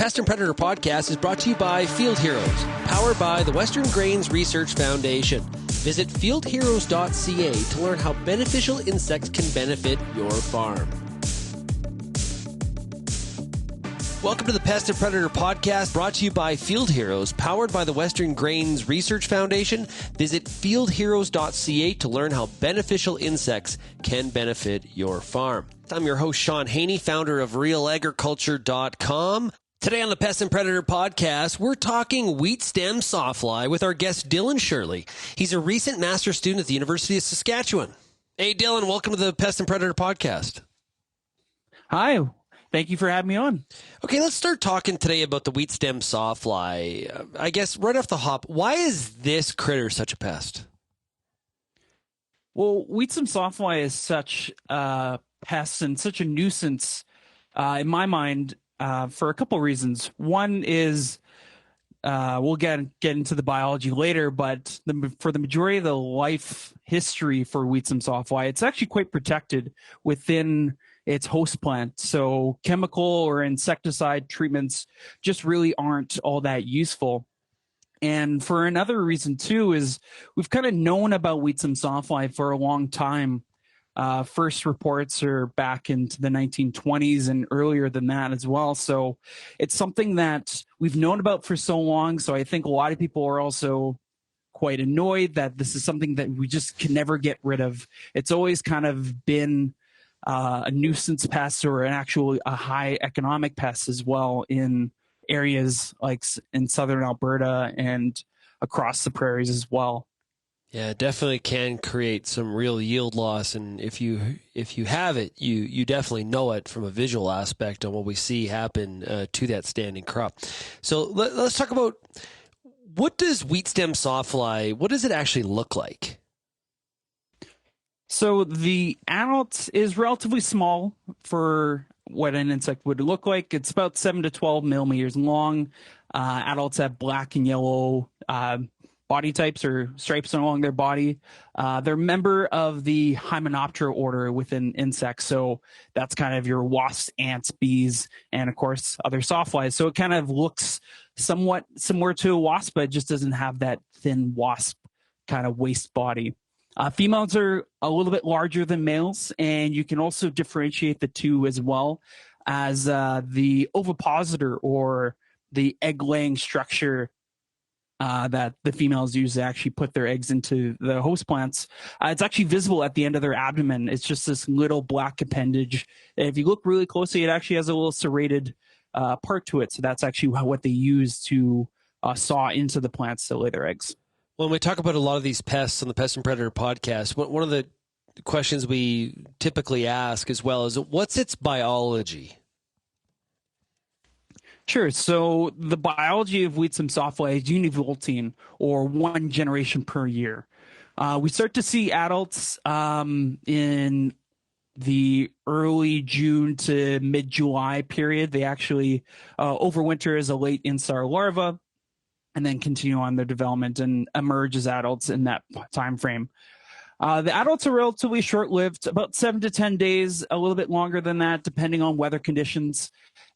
Pest and Predator podcast is brought to you by Field Heroes, powered by the Western Grains Research Foundation. Visit fieldheroes.ca to learn how beneficial insects can benefit your farm. Welcome to the Pest and Predator podcast, brought to you by Field Heroes, powered by the Western Grains Research Foundation. Visit fieldheroes.ca to learn how beneficial insects can benefit your farm. I'm your host, Sean Haney, founder of realagriculture.com. Today on the Pest and Predator podcast, we're talking wheat stem sawfly with our guest, Dylan Sjolie. He's a recent master's student at the University of Saskatchewan. Hey, Dylan, welcome to the Pest and Predator podcast. Hi. Thank you for having me on. Okay, let's start talking today about the wheat stem sawfly. I guess right off the hop, why is this critter such a pest? Well, wheat stem sawfly is such a pest and such a nuisance, in my mind, for a couple of reasons. One is we'll get into the biology later, but for the majority of the life history for wheat stem sawfly, it's actually quite protected within its host plant. So chemical or insecticide treatments just really aren't all that useful. And for another reason too is we've kind of known about wheat stem sawfly for a long time. First reports are back into the 1920s and earlier than that as well. So it's something that we've known about for so long. So I think a lot of people are also quite annoyed that this is something that we just can never get rid of. It's always kind of been a nuisance pest or a high economic pest as well in areas like in southern Alberta and across the prairies as well. Yeah, it definitely can create some real yield loss, and if you have it, you definitely know it from a visual aspect on what we see happen to that standing crop. So let's talk about, what does wheat stem sawfly, what does it actually look like? So the adult is relatively small for what an insect would look like. It's about 7 to 12 millimeters long. Adults have black and yellow body types or stripes along their body. They're a member of the Hymenoptera order within insects. So that's kind of your wasps, ants, bees, and of course other sawflies. So it kind of looks somewhat similar to a wasp, but it just doesn't have that thin wasp kind of waist body. Females are a little bit larger than males, and you can also differentiate the two as well as the ovipositor or the egg-laying structure that the females use to actually put their eggs into the host plants. It's actually visible at the end of their abdomen. It's just this little black appendage. If you look really closely, it actually has a little serrated part to it. So that's actually what they use to saw into the plants to lay their eggs. When we talk about a lot of these pests on the Pest and Predator podcast, one of the questions we typically ask as well is, what's its biology? Sure. So the biology of wheat stem sawfly is univoltine, or one generation per year. We start to see adults in the early June to mid-July period. They actually overwinter as a late instar larva, and then continue on their development and emerge as adults in that time frame. The adults are relatively short-lived, about 7 to 10 days, a little bit longer than that, depending on weather conditions.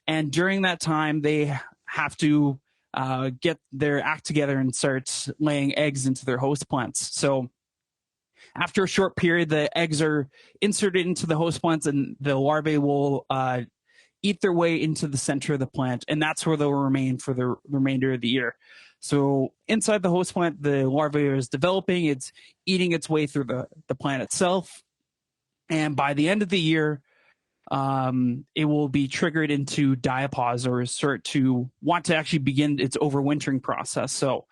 And during that time, they have to get their act together and start laying eggs into their host plants. So after a short period, the eggs are inserted into the host plants, and the larvae will eat their way into the center of the plant, and that's where they'll remain for the remainder of the year. So inside the host plant, the larvae is developing, it's eating its way through the plant itself, and by the end of the year, it will be triggered into diapause, or start to want to actually begin its overwintering process. So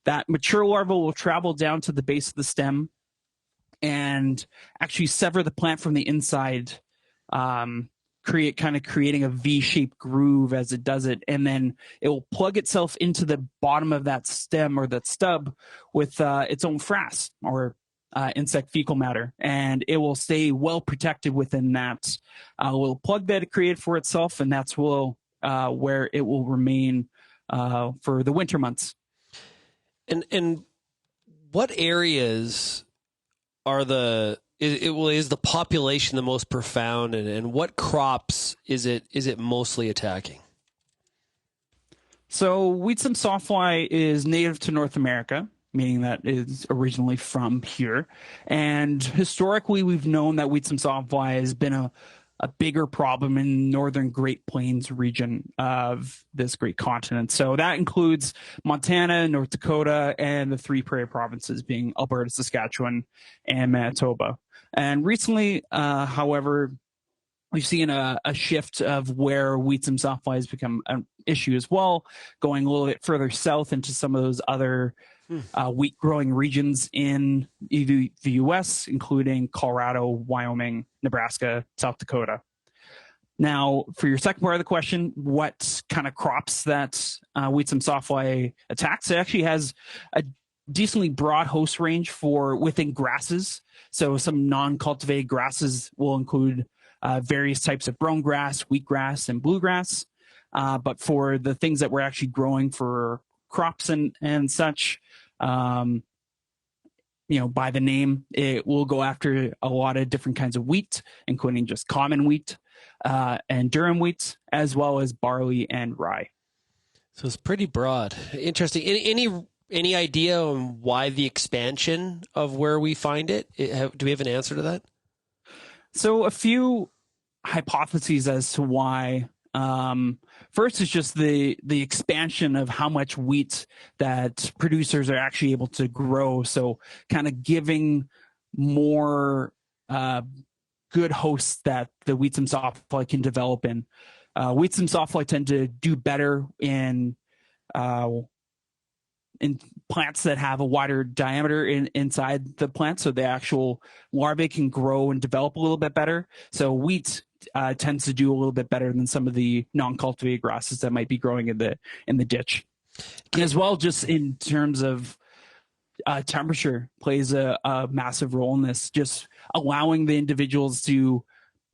that mature larva will travel down to the base of the stem and actually sever the plant from the inside, creating a V-shaped groove as it does it, and then it will plug itself into the bottom of that stem or that stub with its own frass or insect fecal matter, and it will stay well protected within that little plug that it created for itself, and that's where it will remain for the winter months. And what areas are is the population the most profound, and what crops is it mostly attacking? So wheat stem sawfly is native to North America, meaning that it is originally from here. And historically, we've known that wheat stem sawfly has been a bigger problem in northern Great Plains region of this great continent. So that includes Montana, North Dakota, and the three prairie provinces being Alberta, Saskatchewan, and Manitoba. And recently, however, we've seen a shift of where wheat stem sawfly has become an issue as well, going a little bit further south into some of those other wheat growing regions in the U.S., including Colorado, Wyoming, Nebraska, South Dakota. Now, for your second part of the question, what kind of crops that wheat stem sawfly attacks? It actually has a decently broad host range for within grasses. So some non-cultivated grasses will include various types of brome grass, wheatgrass, and bluegrass. But for the things that we're actually growing for crops and such, by the name, it will go after a lot of different kinds of wheat, including just common wheat and durum wheat, as well as barley and rye. So it's pretty broad. Interesting. Any idea on why the expansion of where we find it? Do we have an answer to that? So a few hypotheses as to why. First is just the expansion of how much wheat that producers are actually able to grow. So kind of giving more good hosts that the wheat stem sawfly can develop in. Wheat stem sawfly tend to do better in plants that have a wider diameter inside the plant, so the actual larvae can grow and develop a little bit better. So wheat tends to do a little bit better than some of the non-cultivated grasses that might be growing in the ditch. As well, just in terms of temperature plays a massive role in this, just allowing the individuals to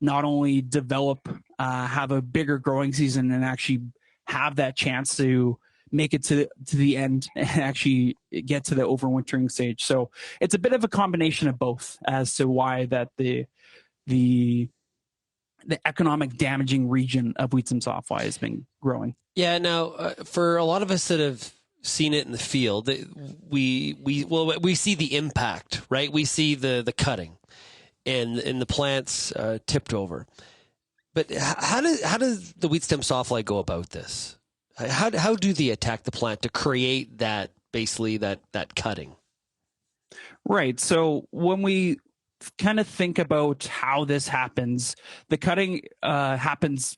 not only develop, have a bigger growing season and actually have that chance to make it to the end and actually get to the overwintering stage. So it's a bit of a combination of both as to why that the economic damaging region of wheat stem sawfly has been growing. Yeah. Now, for a lot of us that have seen it in the field, we see the impact, right? We see the cutting and the plants tipped over. But how does the wheat stem sawfly go about this? How do they attack the plant to create that cutting? Right. So when we kind of think about how this happens, the cutting happens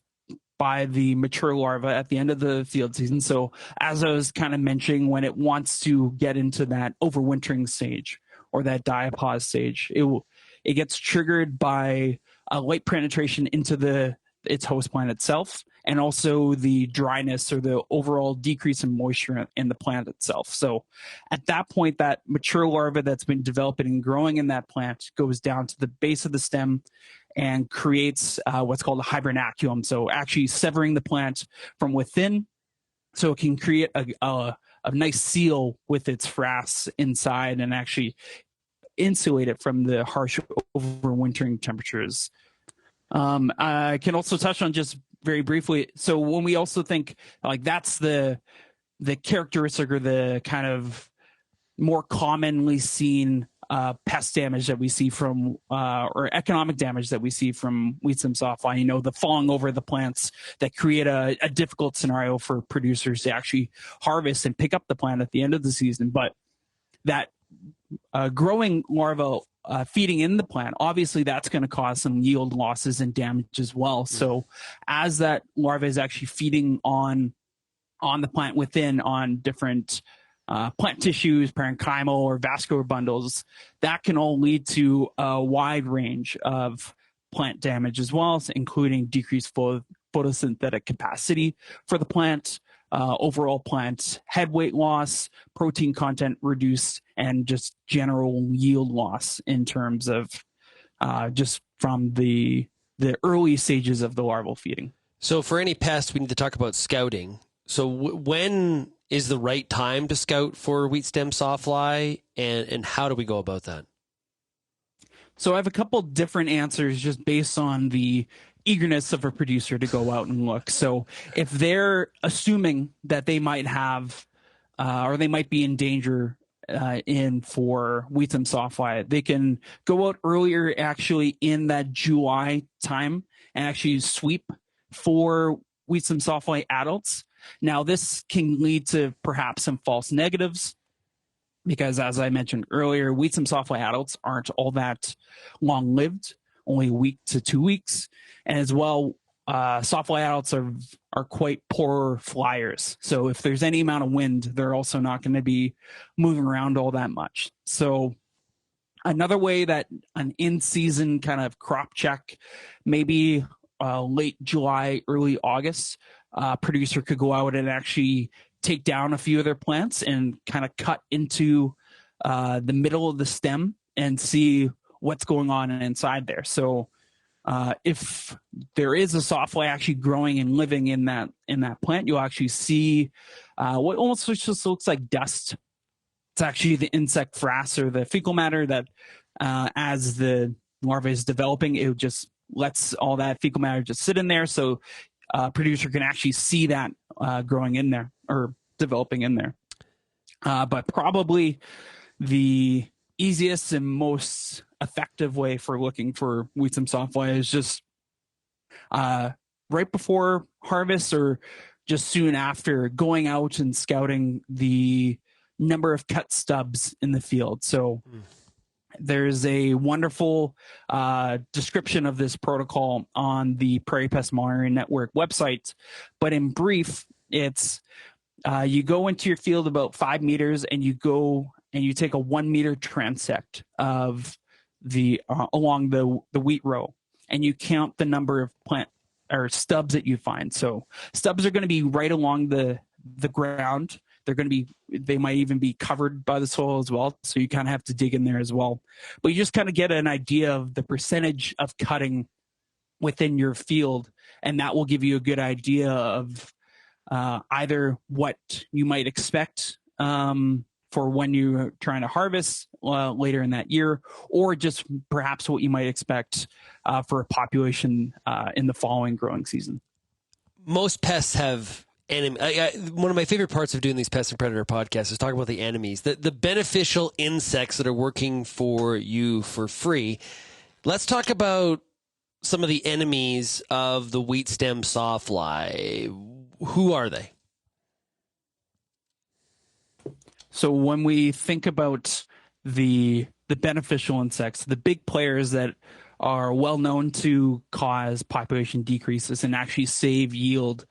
by the mature larva at the end of the field season. So as I was kind of mentioning, when it wants to get into that overwintering stage or that diapause stage, it gets triggered by a light penetration into its host plant itself, and also the dryness or the overall decrease in moisture in the plant itself. So at that point, that mature larva that's been developing and growing in that plant goes down to the base of the stem and creates what's called a hibernaculum. So actually severing the plant from within so it can create a nice seal with its frass inside and actually insulate it from the harsh overwintering temperatures. I can also touch on just very briefly. So when we also think like that's the characteristic or the kind of more commonly seen pest damage that we see from or economic damage that we see from wheat stem sawfly, the falling over the plants that create a difficult scenario for producers to actually harvest and pick up the plant at the end of the season. But that growing larva feeding in the plant, obviously that's going to cause some yield losses and damage as well. So as that larva is actually feeding on the plant within on different plant tissues, parenchymal or vascular bundles, that can all lead to a wide range of plant damage as well, including decreased photosynthetic capacity for the plant, overall plant head weight loss, protein content reduced, and just general yield loss in terms of just from the early stages of the larval feeding. So for any pest, we need to talk about scouting. So when is the right time to scout for wheat stem sawfly, and how do we go about that? So I have a couple different answers just based on the eagerness of a producer to go out and look. So if they're assuming that they might have or they might be in danger in for wheats and sawfly, they can go out earlier actually in that July time and actually sweep for wheats and sawfly adults. Now this can lead to perhaps some false negatives because, as I mentioned earlier, wheats and sawfly adults aren't all that long lived, only a week to 2 weeks. And as well, sawfly adults are quite poor flyers. So if there's any amount of wind, they're also not going to be moving around all that much. So another way that an in-season kind of crop check, maybe late July, early August, producer could go out and actually take down a few of their plants and kind of cut into the middle of the stem and see what's going on inside there. So if there is a sawfly actually growing and living in that plant, you'll actually see what almost just looks like dust. It's actually the insect frass or the fecal matter that as the larva is developing, it just lets all that fecal matter just sit in there. So producer can actually see that growing in there or developing in there. But probably the easiest and most effective way for looking for wheats and sawfly is just right before harvest or just soon after, going out and scouting the number of cut stubs in the field. So there's a wonderful description of this protocol on the Prairie Pest Monitoring Network website. But in brief, it's you go into your field about 5 meters and you go and you take a 1 meter transect of the along the wheat row, and you count the number of plant or stubs that you find. So stubs are going to be right along the ground. They're going to be, they might even be covered by the soil as well. So you kind of have to dig in there as well. But you just kind of get an idea of the percentage of cutting within your field, and that will give you a good idea of either what you might expect for when you're trying to harvest later in that year, or just perhaps what you might expect for a population in the following growing season. Most pests have one of my favorite parts of doing these pest and predator podcasts is talking about the enemies, the beneficial insects that are working for you for free. Let's talk about some of the enemies of the wheat stem sawfly. Who are they? So when we think about the beneficial insects, the big players that are well known to cause population decreases and actually save yield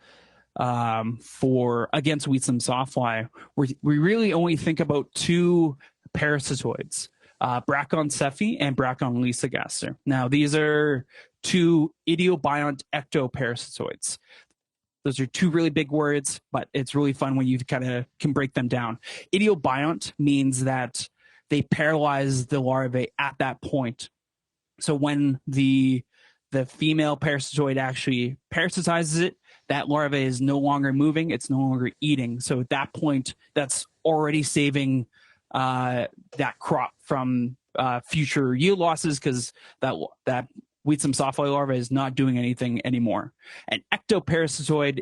against wheat stem sawfly, we really only think about two parasitoids, Bracon cephei and Bracon lysogaster. Now, these are two idiobiont ectoparasitoids. Those are two really big words, but it's really fun when you kind of can break them down. Idiobiont means that they paralyze the larvae at that point. So when the female parasitoid actually parasitizes it, that larva is no longer moving, it's no longer eating. So at that point, that's already saving that crop from future yield losses, because that wheat stem sawfly larva is not doing anything anymore. An ectoparasitoid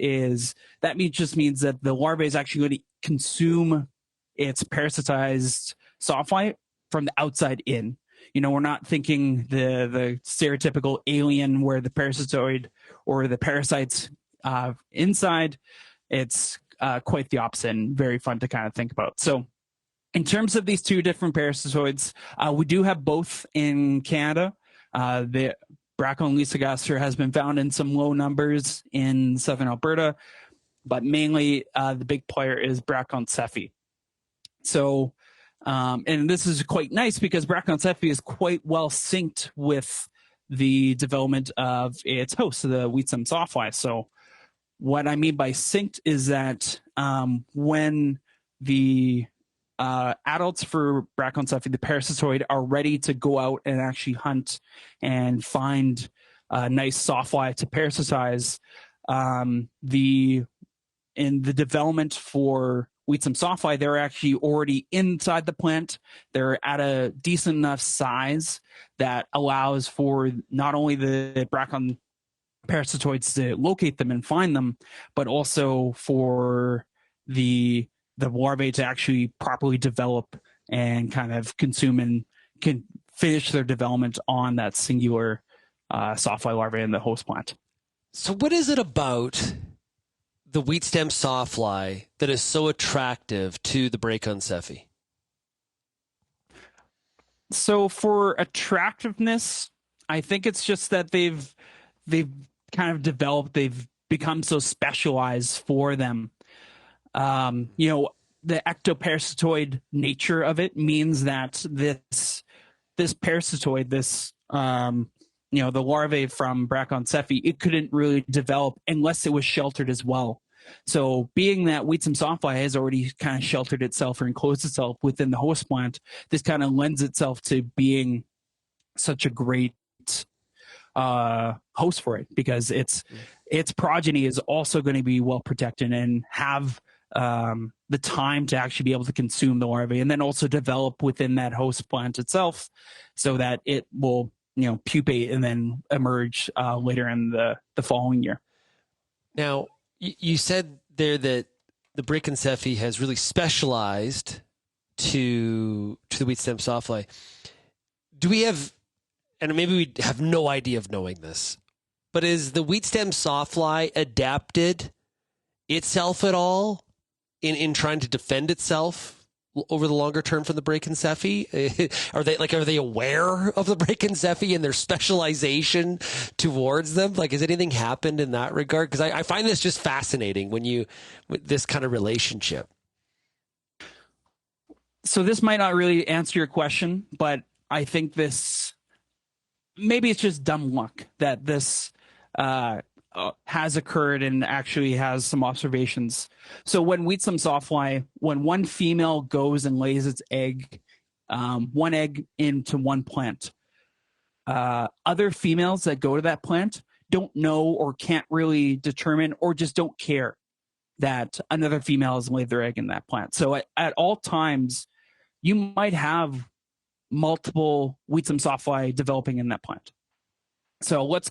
just means that the larva is actually going to consume its parasitized sawfly from the outside in. You know, we're not thinking the stereotypical alien where the parasitoid or the parasites inside. It's quite the opposite and very fun to kind of think about. So in terms of these two different parasitoids, we do have both in Canada. The Bracon lysogaster has been found in some low numbers in southern Alberta, but mainly the big player is Bracon cephei. So, and this is quite nice because Bracon cephei is quite well synced with the development of its host, the wheat stem sawfly. So what I mean by synced is that when the adults for Bracon cephei, the parasitoid, are ready to go out and actually hunt and find a nice sawfly to parasitize, in the development for wheat stem sawfly, they're actually already inside the plant. They're at a decent enough size that allows for not only the Bracon parasitoids to locate them and find them, but also for the larvae to actually properly develop and kind of consume and can finish their development on that singular sawfly larvae in the host plant. So what is it about the wheat stem sawfly that is so attractive to the Brachycephaly? So for attractiveness, I think it's just that they've kind of developed, they've become so specialized for them. The ectoparasitoid nature of it means that this parasitoid, the larvae from Brachycephaly, it couldn't really develop unless it was sheltered as well. So being that wheat stem sawfly has already kind of sheltered itself or enclosed itself within the host plant, this kind of lends itself to being such a great host for it, because its progeny is also going to be well protected and have the time to actually be able to consume the larvae, and then also develop within that host plant itself so that it will pupate and then emerge later in the following year. Now, you said there that the Brachycephaly has really specialized to the wheat stem sawfly. Do we have, and maybe we have no idea of knowing this, but is the wheat stem sawfly adapted itself at all in trying to defend itself over the longer term from the Brachycephaly? Are they aware of the Brachycephaly and their specialization towards them? Like, has anything happened in that regard? Because I find this just fascinating with this kind of relationship. So this might not really answer your question, but I think maybe it's just dumb luck that this has occurred and actually has some observations. So when wheat stem sawfly, when one female goes and lays its egg, one egg into one plant, other females that go to that plant don't know or can't really determine or just don't care that another female has laid their egg in that plant. So at all times, you might have multiple wheat stem sawfly developing in that plant. So let's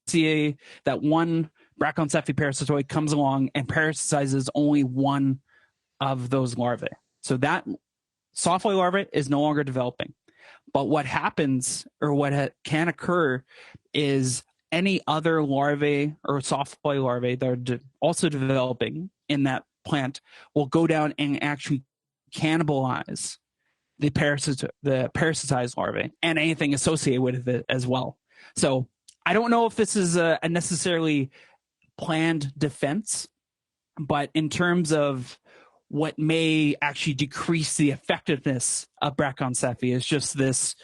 see that one Brachycephaly parasitoid comes along and parasitizes only one of those larvae. So that sawfly larvae is no longer developing. But what happens, or what can occur, is any other larvae or sawfly larvae that are also developing in that plant will go down and actually cannibalize the parasitized larvae and anything associated with it as well. So I don't know if this is a necessarily planned defense, but in terms of what may actually decrease the effectiveness of Brachycephaly is just this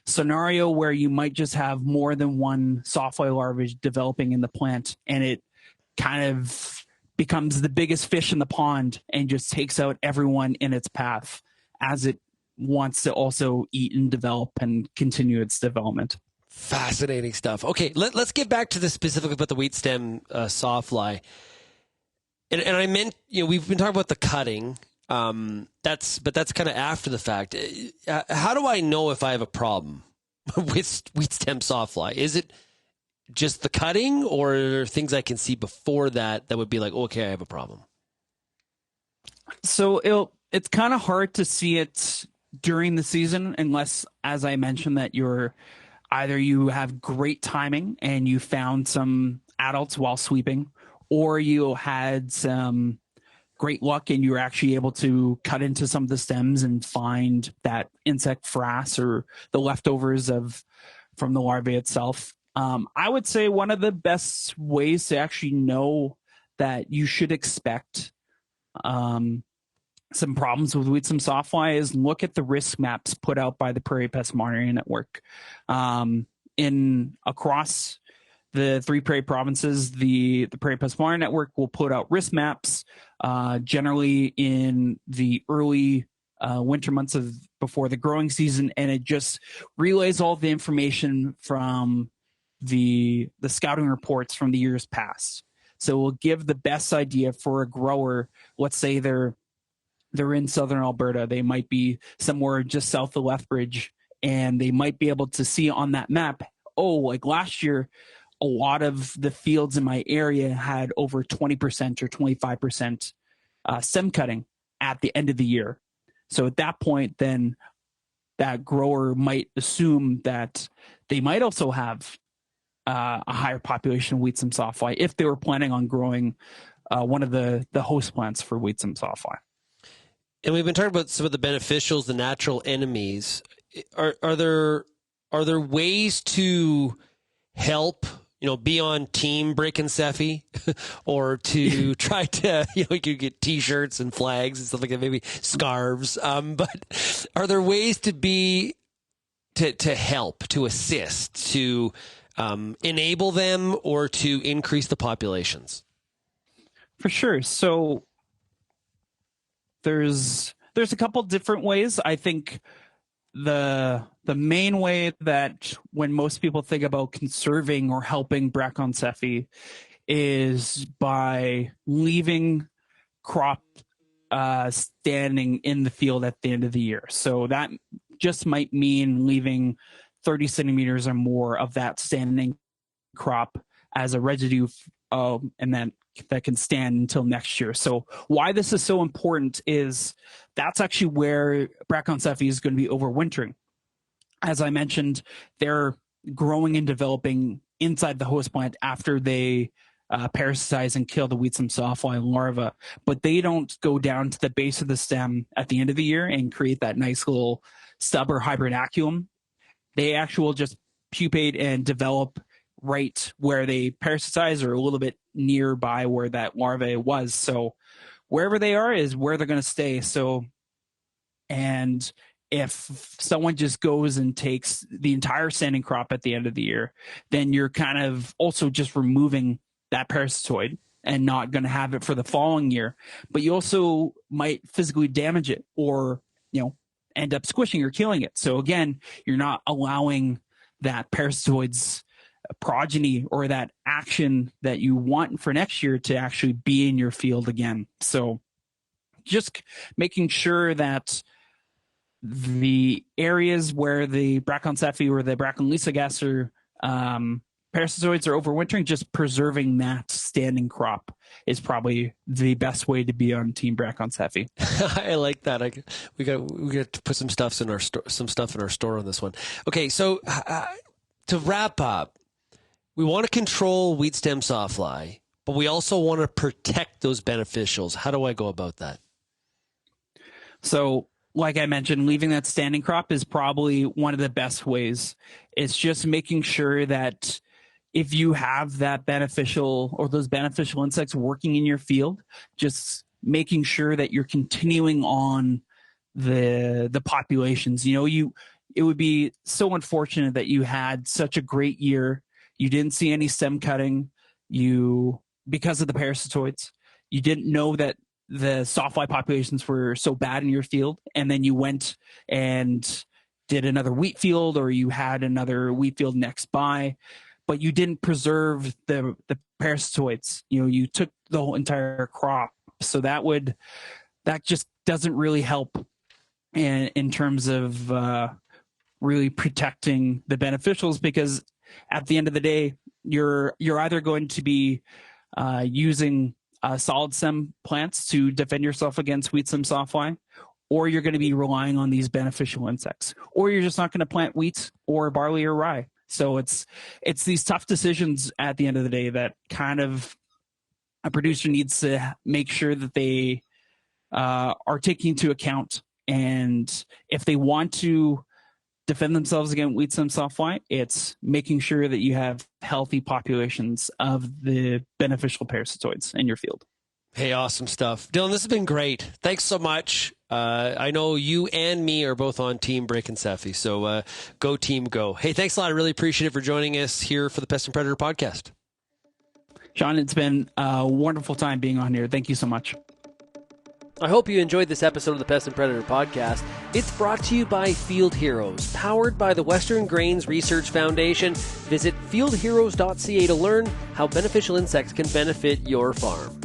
scenario where you might just have more than one sawfly larvae developing in the plant, and it kind of becomes the biggest fish in the pond and just takes out everyone in its path as it wants to also eat and develop and continue its development. Fascinating stuff. Okay, let's get back to the specific about the wheat stem sawfly. And I meant, we've been talking about the cutting. That's kind of after the fact. How do I know if I have a problem with wheat stem sawfly? Is it just the cutting, or are there things I can see before that would be like, okay, I have a problem? So it's kind of hard to see it during the season unless, as I mentioned, that either you have great timing and you found some adults while sweeping, or you had some great luck and you were actually able to cut into some of the stems and find that insect frass or the leftovers from the larvae itself. I would say one of the best ways to actually know that you should expect some problems with wheat stem sawfly is look at the risk maps put out by the Prairie Pest Monitoring Network. Across the 3 prairie provinces, the Prairie Pest Monitoring Network will put out risk maps generally in the early winter months before the growing season, and it just relays all the information from the scouting reports from the years past. So we'll give the best idea for a grower. Let's say they're in southern Alberta. They might be somewhere just south of Lethbridge, and they might be able to see on that map, like last year, a lot of the fields in my area had over 20% or 25% stem cutting at the end of the year. So at that point, then that grower might assume that they might also have a higher population of wheat stem sawfly if they were planning on growing one of the host plants for wheat stem sawfly. And we've been talking about some of the beneficials, the natural enemies. Are there ways to help, be on team Brackencephi or to try to, you could get T-shirts and flags and stuff like that, maybe scarves. But are there ways to help, to assist, to enable them or to increase the populations? For sure. So there's a couple different ways. I think the main way that when most people think about conserving or helping Brackencephi is by leaving crop standing in the field at the end of the year. So that just might mean leaving 30 centimeters or more of that standing crop as a residue, and then that can stand until next year. So why this is so important is that's actually where Brackencephi is going to be overwintering. As I mentioned, they're growing and developing inside the host plant after they parasitize and kill the wheat stem sawfly larva, but they don't go down to the base of the stem at the end of the year and create that nice little stub or hybridaceum. They actually will just pupate and develop right where they parasitize or a little bit nearby where that larva was. So wherever they are is where they're going to stay. So, and if someone just goes and takes the entire standing crop at the end of the year, then you're kind of also just removing that parasitoid and not going to have it for the following year. But you also might physically damage it or, end up squishing or killing it. So again, you're not allowing that parasitoid's progeny or that action that you want for next year to actually be in your field again. So just making sure that the areas where the Brackencephi or the Brackenlisa parasitoids are overwintering, just preserving that standing crop is probably the best way to be on Team Brackencephi. I like that. We got to put some stuff in our store on this one. Okay, so to wrap up, we want to control wheat stem sawfly, but we also want to protect those beneficials. How do I go about that? So, like I mentioned, leaving that standing crop is probably one of the best ways. It's just making sure that if you have that beneficial or those beneficial insects working in your field, just making sure that you're continuing on the populations. It would be so unfortunate that you had such a great year. You didn't see any stem cutting because of the parasitoids. You didn't know that the sawfly populations were so bad in your field, and then you went and did another wheat field, or you had another wheat field next by, but you didn't preserve the parasitoids. You took the whole entire crop. So that just doesn't really help in terms of really protecting the beneficials, because at the end of the day, you're either going to be using solid stem plants to defend yourself against wheat stem sawfly, or you're going to be relying on these beneficial insects, or you're just not going to plant wheat or barley or rye. So it's these tough decisions at the end of the day that kind of a producer needs to make sure that they are taking into account. And if they want to defend themselves against wheat stem sawfly, it's making sure that you have healthy populations of the beneficial parasitoids in your field. Hey, awesome stuff. Dylan, this has been great. Thanks so much. I know you and me are both on Team Brackencephi, so go team, go. Hey, thanks a lot. I really appreciate it for joining us here for the Pest and Predator podcast. Sean, it's been a wonderful time being on here. Thank you so much. I hope you enjoyed this episode of the Pest and Predator podcast. It's brought to you by Field Heroes, powered by the Western Grains Research Foundation. Visit fieldheroes.ca to learn how beneficial insects can benefit your farm.